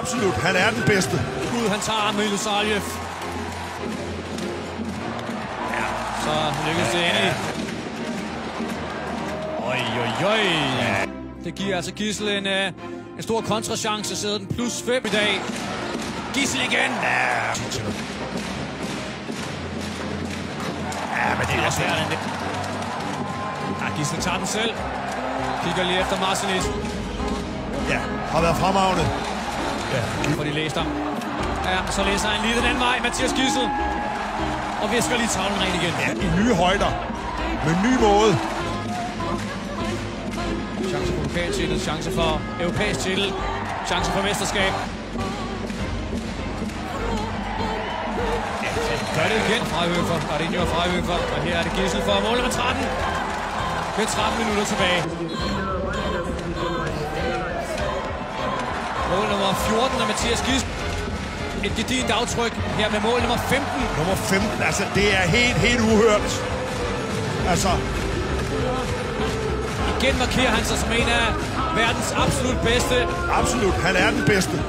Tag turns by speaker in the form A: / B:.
A: Absolut, han er den bedste.
B: Gud, han tager Milosavljev. Ja, så lykkes det endelig. Ja. Det giver altså Gidsel en stor kontrachance, sidder den +5 i dag. Gidsel igen!
A: Ja, men det er også
B: svært. Ja, Gidsel tager den selv. Kigger lige efter Marcelis.
A: Ja, har været fremragende.
B: Ja, for de læser. Ja, så læser han lige den anden vej, Mathias Gidsel. Og visker lige tavlen ren igen.
A: Ja, i nye højder. Med en ny måde.
B: Chance for lokaltitel, chance for europæisk titel, chance for mesterskab. Ja, gør det igen. Freihøfer, Gardinho og Freihøfer. Og her er det Gidsel for mål nummer 13. Med 13 minutter tilbage. Mål nummer 14 af Mathias Gidsel. Et gedigent aftryk her med mål nummer 15.
A: Nummer 15, altså det er helt uhørt. Altså...
B: Igen markerer han sig som en af verdens absolut bedste.
A: Absolut, han er den bedste.